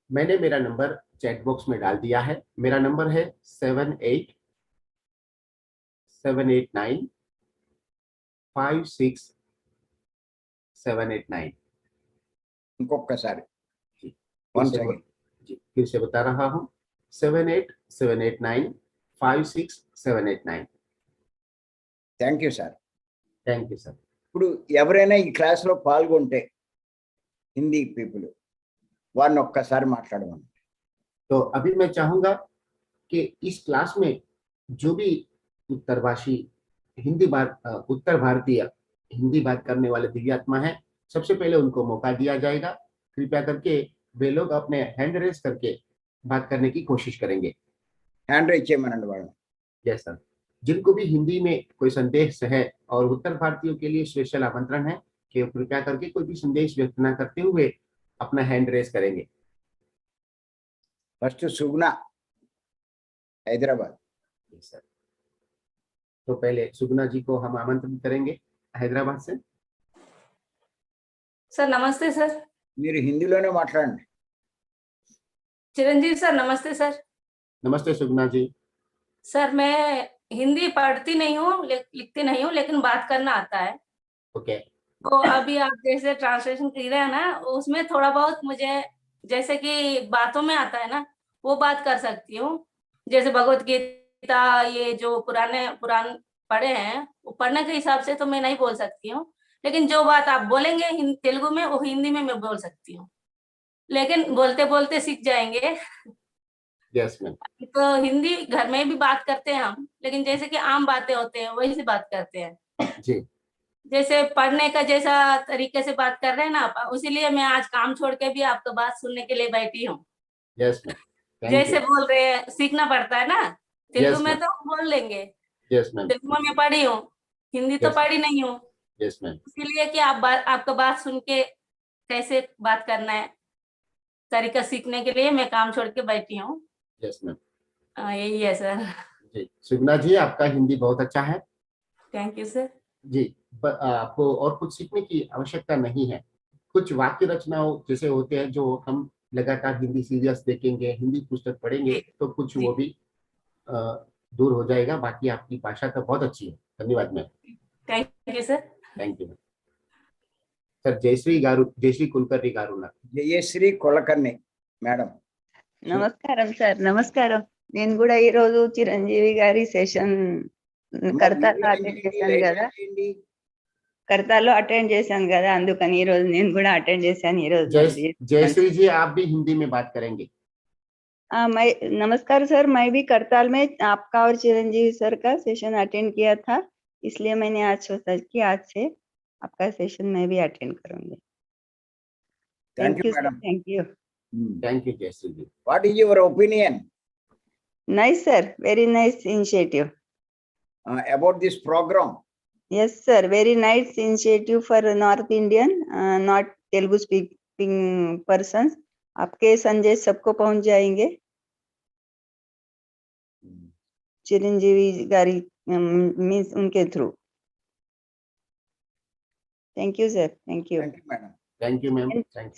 मैंने मेरा नंबर चैट बॉक्स में डाल दिया है। मेरा नंबर है 7878956789। ఇంకొకసారి जी వన్స్ అగైన్। फिर से बता रहा हूँ 7878956789। Thank you sir. Thank you sir. ఇప్పుడు ఎవరైనా ఈ క్లాస్లో పాల్గొంటే హిందీ పీపుల్ వారిని ఒక్కసారి మాట్లాడమని। तो अभी मैं चाहूंगा कि इस क्लास में जो भी उत्तरभाषी उत्तर भारतीय हिंदी बात करने वाले दिव्यात्मा है, सबसे पहले उनको मौका दिया जाएगा। कृपया करके वे लोग अपने हैंड रेज करके बात करने की कोशिश करेंगे। హ్యాండ్ రైజ్ చేయమనండి వాళ్ళని। Yes sir. जिनको भी हिंदी में कोई संदेश है और उत्तर भारतीयों के लिए स्पेशल आमंत्रण है कि कृपया करके कोई भी संदेश व्यक्त न करते हुए अपना हैंड रेज करेंगे। First Suguna Hyderabad. Yes sir. तो पहले सुगुना जी को हम आमंत्रित करेंगे हैदराबाद से। सर नमस्ते सर। మీరు హిందీలోనే మాట్లాడండి। चिरंजीवी सर नमस्ते सर। नमस्ते सुगुना जी। सर मैं हिंदी पढ़ती नहीं हूँ, लिखती नहीं हूँ, लेकिन बात करना आता है। ओके। तो अभी आप जैसे ट्रांसलेशन कर रहे हैं ना, उसमें थोड़ा बहुत मुझे जैसे कि बातों में आता है ना, वो बात कर सकती हूँ। जैसे भगवत गीता, ये जो पुराण पढ़े हैं, वो पढ़ने के हिसाब से तो मैं नहीं बोल सकती हूँ, लेकिन जो बात आप बोलेंगे तेलुगु में, वो हिंदी में मैं बोल सकती हूँ, लेकिन बोलते बोलते सीख जाएंगे। Yes ma'am. तो हिंदी घर में भी बात करते हैं हम, लेकिन जैसे कि आम बातें होते हैं वही से बात करते हैं। जी। जैसे पढ़ने का जैसा तरीके से बात कर रहे हैं ना आप, उसीलिए मैं आज काम छोड़ के भी आपका बात सुनने के लिए बैठी हूँ। Yes ma'am. जैसे बोल रहे हैं, सीखना पड़ता है ना। तेलुगु Yes, में ma'am. तो बोल लेंगे, यस मैम। तेलुगु में पढ़ी हूँ, हिंदी तो Yes. पढ़ी नहीं हूँ। Yes ma'am. इसीलिए कि आपका बात सुन के कैसे बात करना है, तरीका सीखने के लिए मैं काम छोड़ के बैठी हूँ। Yes ma'am. यही है सर। जी सुगुना जी, आपका हिंदी बहुत अच्छा है। Thank you sir. जी। आपको और कुछ सीखने की आवश्यकता नहीं है। कुछ वाक्य रचनाओं जैसे होते हैं जो हम लगातार हिंदी सीरियल्स देखेंगे, हिंदी पुस्तक पढ़ेंगे तो कुछ वो भी दूर हो जाएगा। बाकी आपकी भाषा तो बहुत अच्छी है। धन्यवाद ma'am. Thank you sir. Thank you sir. Jayashree Kulkarni garu ना। జయశ్రీ కొలకర్ణి మేడం। నమస్కారం సార్, నమస్కారం. నేను కూడా ఈ రోజు చిరంజీవి గారి సెషన్ కర్తాలో అటెండ్ చేశాను కదా, అందుకని ఈ రోజు నేను కూడా అటెండ్ చేశాను। ఈ రోజు जयश्री जी, आप भी हिंदी में बात करेंगे। नमस्कार सर, मैं भी करताल में आपका और चिरंजीवी सर का सेशन अटेंड किया था, इसलिए मैंने आज सोचा कि आज से आपका सेशन मैं भी अटेंड करूंगी। Thank you sir, madam. Thank you. Thank you Jayashree ji. What is your opinion nice sir, very nice initiative. About this programme? Yes sir, very nice initiative for North Indian, not Telugu speaking persons. आपके संदेश सबको पहुंच जाएंगे चिरंजीवी गारी means उनके through. Thank you sir, thank you. Thank you madam. Thank you ma'am.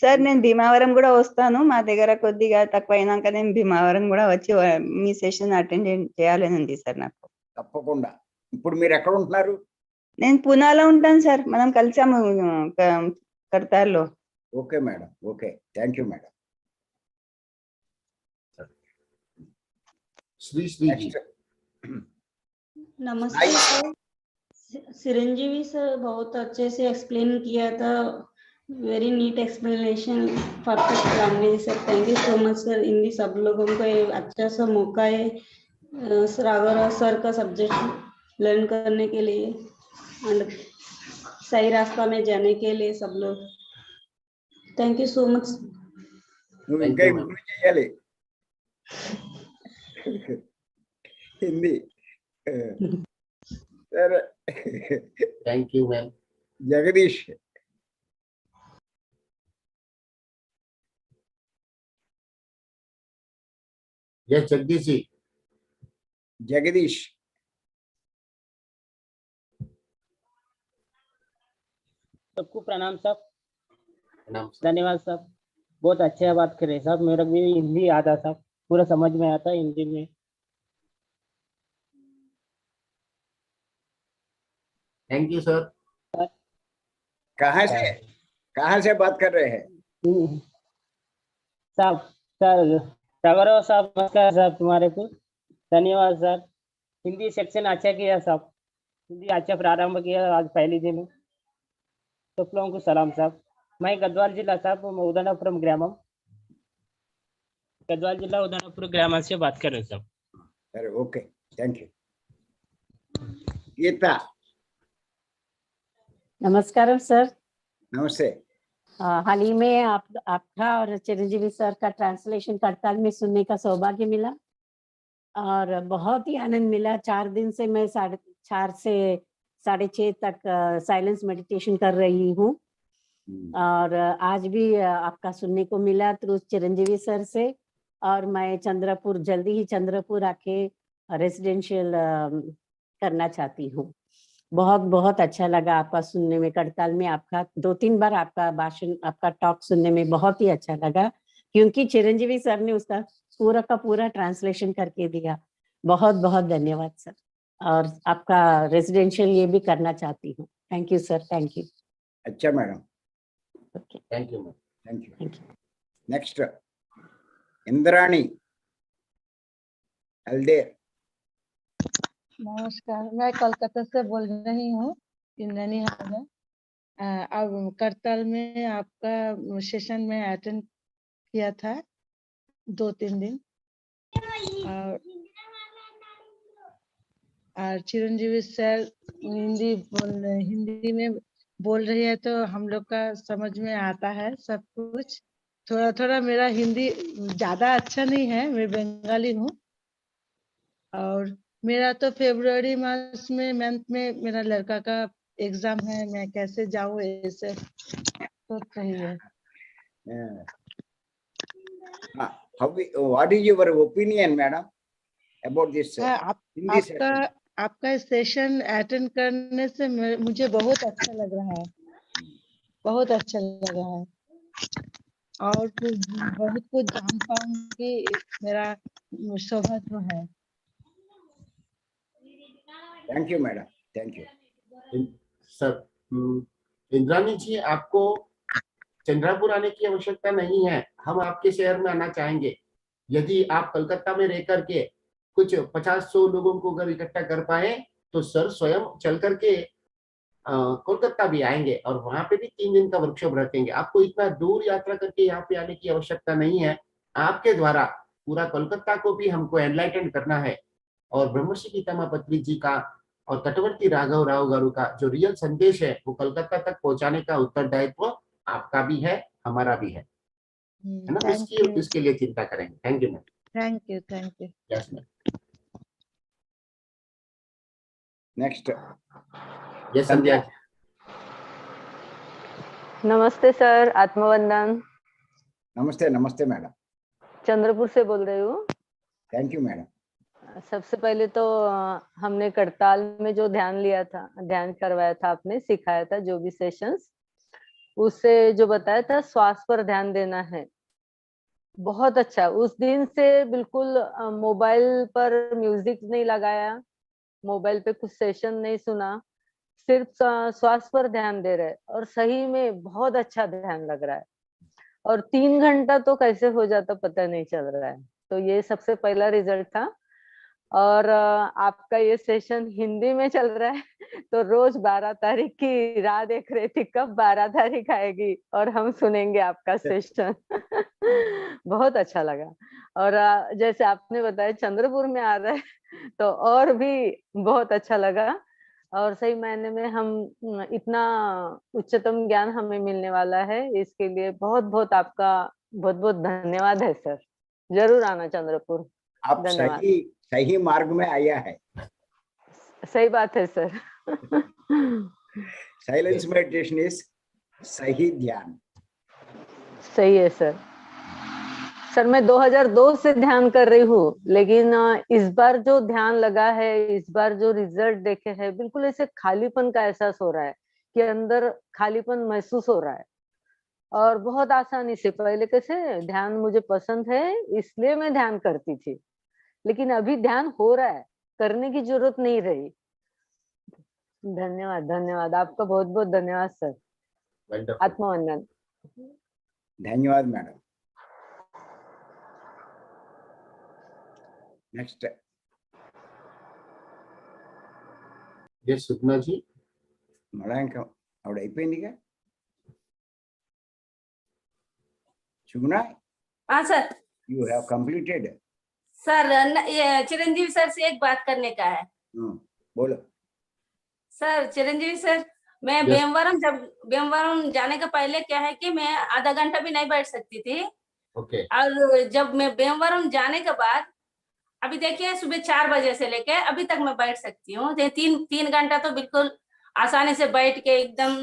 Sir నేను భీమావరం కూడా వస్తాను, మా దగ్గర కొద్దిగా తక్కువ అయినాక నేను భీమావరం కూడా వచ్చి మీ సెషన్ అటెండ్ చేయాలని ఉంది సార్ నాకు। తప్పకుండా। ఇప్పుడు మీరు ఎక్కడ ఉంటున్నారు? నేను పూనాలో ఉంటాను సార్, మనం కలిసాము కర్తార్లో। Okay madam, okay, thank you madam. Shri ji. नमस्ते सर। चिरंजीवी सर बहुत अच्छे से एक्सप्लेन किया था, very neat explanation, perfect language sir. Thank you so much sir. इन सब लोगों को अच्छा सा मौका है राघव सर का सब्जेक्ट लर्न करने के लिए एंड सही रास्ता में जाने के लिए सब लोग। Thank you so much. నువ్వు Thank ఇంకా you, ma'am. ఇంప్రూవ్ చేయాలి హిందీ సరే Thank you, ma'am. Jagadish Yes, Jagdish ji. Jagadish सबको प्रणाम साहब। प्रणाम sir. धन्यवाद साहब, बहुत अच्छे बात कर रहे हैं साहब। मेरा भी हिंदी आता साहब, पूरा समझ में आता है हिंदी में। Thank you, sir. कहाँ से बात कर रहे हैं? साहब सर राघव साहब नमस्कार साहब, तुम्हारे को धन्यवाद सर। हिंदी सेक्शन अच्छा किया साहब, हिंदी अच्छा प्रारंभ किया आज पहले दिन में। सब लोगों को सलाम साहब। मैं गढ़वाल जिला साहब उदयपुरम ग्रामम, गढ़वाल जिला उदयपुर ग्राम से बात कर रहे साहब। अरे ओके, थैंक यू। गीता नमस्कार सर। नमस्ते। हाल ही में आपका और चिरंजीवी सर का ट्रांसलेशन करताल में सुनने का सौभाग्य मिला और बहुत ही आनंद मिला। 4 दिन से मैं 4:30 से 6:30 तक साइलेंस मेडिटेशन कर रही हूँ और आज भी आपका सुनने को मिला थ्रू चिरंजीवी सर से। और मैं चंद्रपुर जल्दी ही चंद्रपुर आके रेजिडेंशियल करना चाहती हूँ। बहुत बहुत अच्छा लगा आपका सुनने में। करताल में आपका 2-3 बार आपका भाषण, आपका टॉक सुनने में बहुत ही अच्छा लगा, क्योंकि चिरंजीवी सर ने उसका पूरा का पूरा ट्रांसलेशन करके दिया। बहुत बहुत धन्यवाद सर। और आपका रेजिडेंशियल ये भी करना चाहती हूँ। Thank you sir, thank you. अच्छा madam, okay, Thank you, ma'am. Thank you. Thank you. Next Indrani Alder. नमस्कार, मैं कोलकाता से बोल रही हूँ, इंद्राणी हाल में। अब करताल में आपका सेशन में अटेंड किया था 2-3 दिन और चिरंजीवी सर हिंदी में बोल रही है तो हम लोग का समझ में आता है सब कुछ। थोड़ा थोड़ा मेरा हिंदी ज्यादा अच्छा नहीं है, मैं बंगाली हूँ और मेरा तो फरवरी मास में मंथ में मेरा लड़का का एग्जाम है। मैं कैसे जाऊँ ऐसे सोच रही है। What is your opinion madam about this Hindi session? आपका सेशन अटेंड करने से मुझे बहुत अच्छा लग रहा है, बहुत अच्छा लग रहा है और बहुत कुछ जान पाऊंगी, मेरा सौभाग्य है। Thank you madam, thank you. Sir, Indrani ji, आपको चंद्रपुर आने की आवश्यकता नहीं है, हम आपके शहर में आना चाहेंगे। यदि आप कलकत्ता में रह करके कुछ 50-100 लोगों को अगर इकट्ठा कर पाए तो सर स्वयं चल करके कोलकाता भी आएंगे और वहां पे भी 3 दिन का वर्कशॉप रखेंगे। आपको इतना दूर यात्रा करके यहाँ पे आने की आवश्यकता नहीं है। आपके द्वारा पूरा कोलकाता को भी हमको एनलाइटन करना है और ब्रह्मर्षि पितामह पत्री जी का और तटवर्ती राघव राव गारू का जो रियल संदेश है वो कलकत्ता तक पहुंचाने का उत्तरदायित्व आपका भी है, हमारा भी है ना? इसके लिए चिंता करेंगे। Thank you ma'am. Thank you, thank you. Yes ma'am. Next yes Sandhya. नमस्ते सर, आत्मवंदन। नमस्ते। नमस्ते मैडम, चंद्रपुर से बोल रही हूँ। Thank you madam. सबसे पहले तो हमने करताल में जो ध्यान करवाया था, आपने सिखाया था जो भी सेशंस, उससे जो बताया था श्वास पर ध्यान देना है, बहुत अच्छा। उस दिन से बिल्कुल मोबाइल पर म्यूजिक नहीं लगाया, मोबाइल पे कुछ सेशन नहीं सुना, सिर्फ श्वास पर ध्यान दे रहे और सही में बहुत अच्छा ध्यान लग रहा है और 3 घंटा तो कैसे हो जाता पता नहीं चल रहा है। तो ये सबसे पहला रिजल्ट था। और आपका ये सेशन हिंदी में चल रहा है, तो रोज 12 तारीख की राह देख रही थी कब 12 तारीख आएगी और हम सुनेंगे आपका सेशन। बहुत अच्छा लगा। और जैसे आपने बताया चंद्रपुर में आ रहा है, तो और भी बहुत अच्छा लगा। और सही मायने में हम इतना उच्चतम ज्ञान हमें मिलने वाला है, इसके लिए बहुत बहुत आपका बहुत बहुत धन्यवाद है सर। जरूर आना चंद्रपुर। आप धन्यवाद। सही मार्ग में आया है। सही बात है सर। साइलेंस मेडिटेशन इज सही ध्यान। सही है सर। सर मैं 2002 से ध्यान कर रही हूँ, लेकिन इस बार जो ध्यान लगा है, इस बार जो रिजल्ट देखे हैं, बिल्कुल ऐसे खालीपन का एहसास हो रहा है कि अंदर खालीपन महसूस हो रहा है। और बहुत आसानी से, पहले कैसे ध्यान मुझे पसंद है इसलिए मैं ध्यान करती थी, लेकिन अभी ध्यान हो रहा है, करने की जरूरत नहीं रही। धन्यवाद, धन्यवाद आपका, बहुत बहुत धन्यवाद सर। Wonderful. आत्मवंदन। धन्यवाद मैडम। नेक्स्ट Yes, सुगना जी। మళ్ళా ఇంకా ఆవిడ అయిపోయిందిగా. సుగుణ, हाँ sir. You have completed. Sir ये चिरंजीवी सर से एक बात करने का है। बोलो सर चिरंजीवी सर, मैं Yes. बेमवरम जाने का पहले क्या है कि मैं आधा घंटा भी नहीं बैठ सकती थी। Okay. और जब मैं बेमवरम जाने के बाद, अभी देखिए सुबह 4 बजे से लेके अभी तक मैं बैठ सकती हूँ। 3 घंटा तो बिल्कुल आसानी से बैठ के एकदम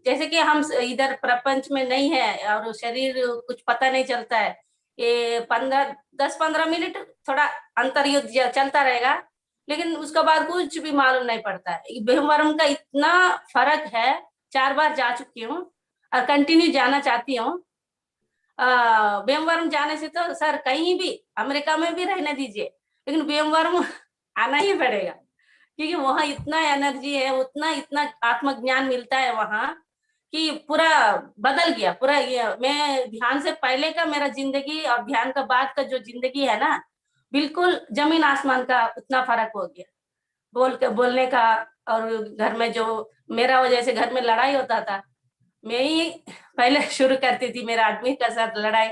जैसे कि हम इधर प्रपंच में नहीं है और शरीर कुछ पता नहीं चलता है। ये 10-15 मिनट थोड़ा अंतर्युद्ध चलता रहेगा, लेकिन उसके बाद कुछ भी मालूम नहीं पड़ता है। बेमवरम का इतना फर्क है। 4 बार जा चुकी हूँ और कंटिन्यू जाना चाहती हूँ। बेमवरम जाने से तो सर कहीं भी अमेरिका में भी रहने दीजिए, लेकिन बेमवरम आना ही पड़ेगा, क्योंकि वहां इतना एनर्जी है, इतना आत्मज्ञान मिलता है वहां कि पूरा बदल गया। पूरा ये मैं ध्यान से पहले का मेरा जिंदगी और ध्यान का बाद का जो जिंदगी है ना, बिल्कुल जमीन आसमान का उतना फर्क हो गया। बोलने का, और घर में जो मेरा वजह से घर में लड़ाई होता था, मैं ही पहले शुरू करती थी मेरा आदमी के साथ लड़ाई,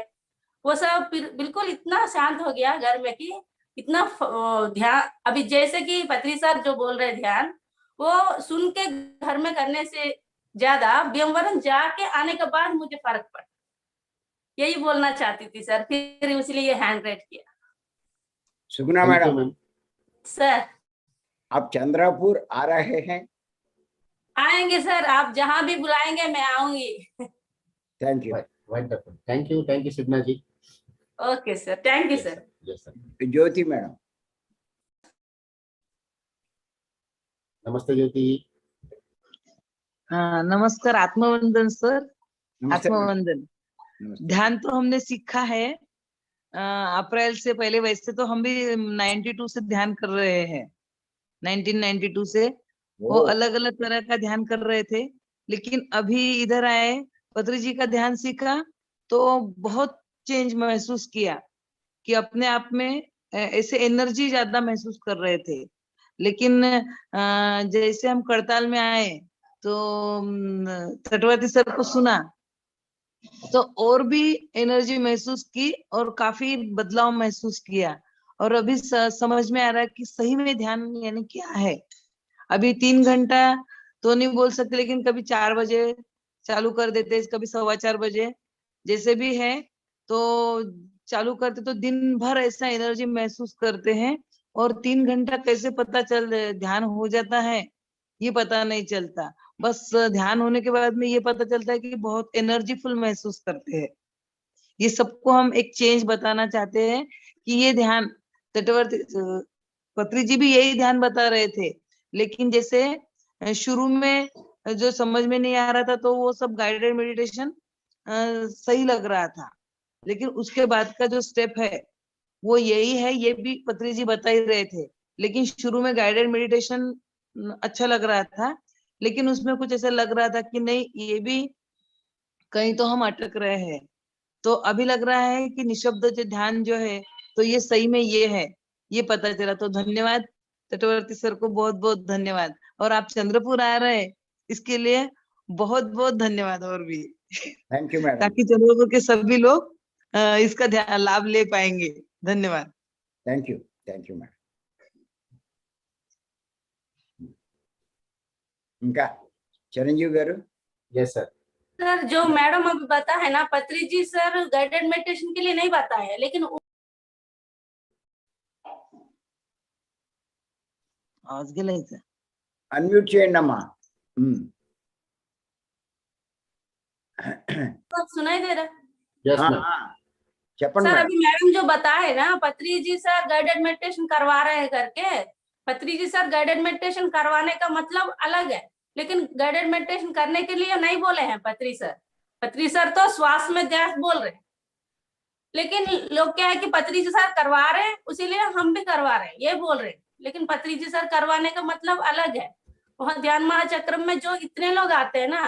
वो सब बिल्कुल इतना शांत हो गया घर में कि इतना ध्यान। अभी जैसे कि पत्री सर जो बोल रहे ध्यान, वो सुन के घर में करने से ज्यादा बेमवरम जाके आने के बाद मुझे फर्क पड़ा। यही बोलना चाहती थी सर, फिर इसलिए हैंड रेट किया। Suguna Thank you, madam, ma'am. Sir आप चंद्रपुर आ रहे हैं? आएंगे सर, आप जहां भी बुलाएंगे मैं आऊंगी। Thank you. Wonderful. Thank you, Sugna ji. Okay sir, thank you Yes, sir. sir. Yes, sir. Jyoti madam. नमस्ते ज्योति। हाँ नमस्कार, आत्मवंदन सर। नमस्ते मैडम. आत्मवंदन। नमस्ते. ध्यान तो हमने सीखा है अप्रैल से पहले। वैसे तो हम भी 92 से ध्यान कर रहे हैं, 1992 से। वो अलग अलग तरह का ध्यान कर रहे थे, लेकिन अभी इधर आए, पत्री जी का ध्यान सीखा तो बहुत चेंज महसूस किया कि अपने आप में ऐसे एनर्जी ज्यादा महसूस कर रहे थे। लेकिन जैसे हम करताल में आए तो तटवर्ती सर को सुना तो और भी एनर्जी महसूस की और काफी बदलाव महसूस किया। और अभी समझ में आ रहा है कि सही में ध्यान यानी क्या है। अभी 3 घंटा तो नहीं बोल सकते, लेकिन कभी 4 बजे चालू कर देते, कभी 4:15 बजे, जैसे भी है तो चालू करते तो दिन भर ऐसा एनर्जी महसूस करते हैं। और 3 घंटा कैसे पता चल ध्यान हो जाता है ये पता नहीं चलता। बस ध्यान होने के बाद में ये पता चलता है कि बहुत एनर्जीफुल महसूस करते हैं। ये सबको हम एक चेंज बताना चाहते हैं कि ये ध्यान तटवर्ती पत्री जी भी यही ध्यान बता रहे थे, लेकिन जैसे शुरू में जो समझ में नहीं आ रहा था तो वो सब गाइडेड मेडिटेशन सही लग रहा था, लेकिन उसके बाद का जो स्टेप है वो यही है, ये भी पत्री जी बता ही रहे थे। लेकिन शुरू में गाइडेड मेडिटेशन अच्छा लग रहा था, लेकिन उसमें कुछ ऐसा लग रहा था कि नहीं ये भी कहीं तो हम अटक रहे हैं। तो अभी लग रहा है कि निशब्द जो ध्यान जो है तो ये सही में ये है ये पता चला। तो धन्यवाद तटवर्ती सर को, बहुत बहुत धन्यवाद। और आप चंद्रपुर आ रहे हैं, इसके लिए बहुत बहुत धन्यवाद और भी, थैंक यू मैडम। ताकि चंद्रपुर के सभी लोग इसका लाभ ले पाएंगे। धन्यवाद। Thank you madam. ఇంకా Chiranjeevi garu? Yes sir. Sir जो मैडम अभी बता है ना, पत्री जी सर गाइडेड मेडिटेशन के लिए नहीं बताया, लेकिन आवाज गेलायचा। అన్మ్యూట్ చేయండి అమ్మా। सुनाई दे रहा? यस हाँ, मैम। हाँ, చెప్పండి सर మేడం। अभी मैडम जो बताए ना, पत्री जी सर गाइडेड मेडिटेशन करवा रहे हैं करके, पत्री जी सर गाइडेड मेडिटेशन करवाने का मतलब अलग है, लेकिन गाइडेड मेडिटेशन करने के लिए नहीं बोले हैं पत्री सर। पत्री सर तो श्वास में ध्यान बोल रहे हैं, लेकिन लोग क्या है कि पत्री जी सर करवा रहे हैं, उसीलिए हम भी करवा रहे हैं ये बोल रहे हैं, लेकिन पत्री जी सर करवाने का मतलब अलग है। वहाँ ध्यान महाचक्र में जो इतने लोग आते हैं ना,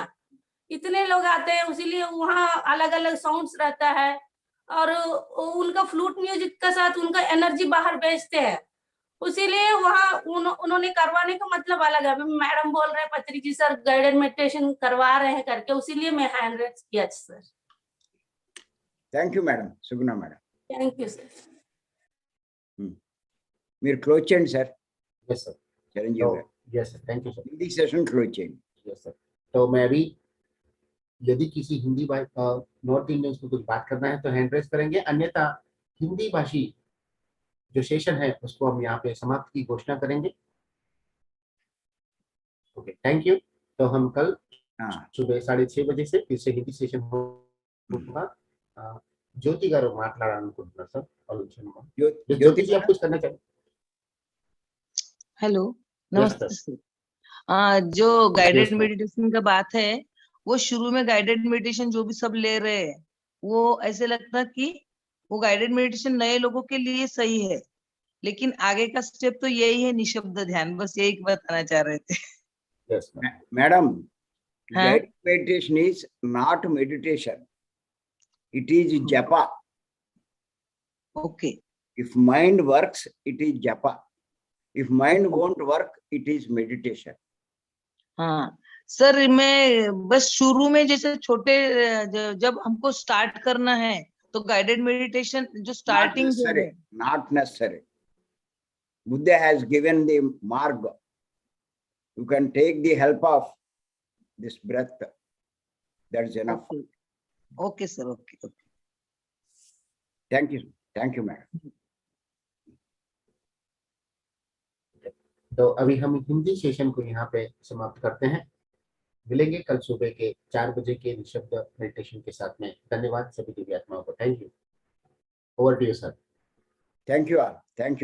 इतने लोग आते हैं, उसीलिए वहाँ अलग अलग साउंड्स रहता है, और उनका फ्लूट म्यूजिक के साथ उनका एनर्जी बाहर भेजते हैं, उसीलिए वहाँ उन्होंने करवाने का मतलब अलग है। अभी मैडम बोल रहे हैं पत्री जी सर गाइडेड मेडिटेशन करवा रहे हैं करके, उसीलिए मैं हैंड रेज किया sir. Thank you madam, Suguna madam. Thank you sir. మీరు క్లోజ్ చేయండి sir. Yes sir. Chiranjeevi garu yes sir, thank you sir. Hindi session close చేయండి। Yes sir. तो मैं अभी, यदि किसी हिंदी नॉर्थ इंडियंस को कुछ बात करना है तो हैंड रेस करेंगे, अन्यथा हिंदी भाषी जो सेशन है उसको हम यहाँ पे समाप्त की घोषणा करेंगे। Okay, thank you. तो हम कल सुबह 6:30 बजे से फिर से हिंदी सेशन होगा। ज्योति गारू మాట్లాడాలనుకుంటున్నారు సార్ ఆలోచన। ज्योति जी आप कुछ करना चाहिए? हेलो, नमस्ते सर। जो गाइडेड मेडिटेशन का बात है, वो शुरू में गाइडेड मेडिटेशन जो भी सब ले रहे हैं, वो ऐसे लगता कि वो गाइडेड मेडिटेशन नए लोगों के लिए सही है, लेकिन आगे का स्टेप तो यही है, निशब्द ध्यान। बस यही बताना चाह रहे थे। यस मैडम, हाँ? guided meditation is not meditation, it is japa. Okay. If mind works, it is japa. If mind won't work, it is meditation. हाँ सर, मैं बस शुरू में जैसे छोटे जब हमको स्टार्ट करना है तो गाइडेड मेडिटेशन जो starting not necessary. Buddha has given the marg. You can take the help of this breath. That's enough. Okay sir, okay. Thank you madam. तो अभी हम हिंदी सेशन को यहाँ पे समाप्त करते हैं। मिलेंगे कल सुबह के 4 बजे के निशब्द मेडिटेशन के साथ में। धन्यवाद सभी दिव्य आत्माओं को। Thank you. Over to you sir. Thank you all. Thank you.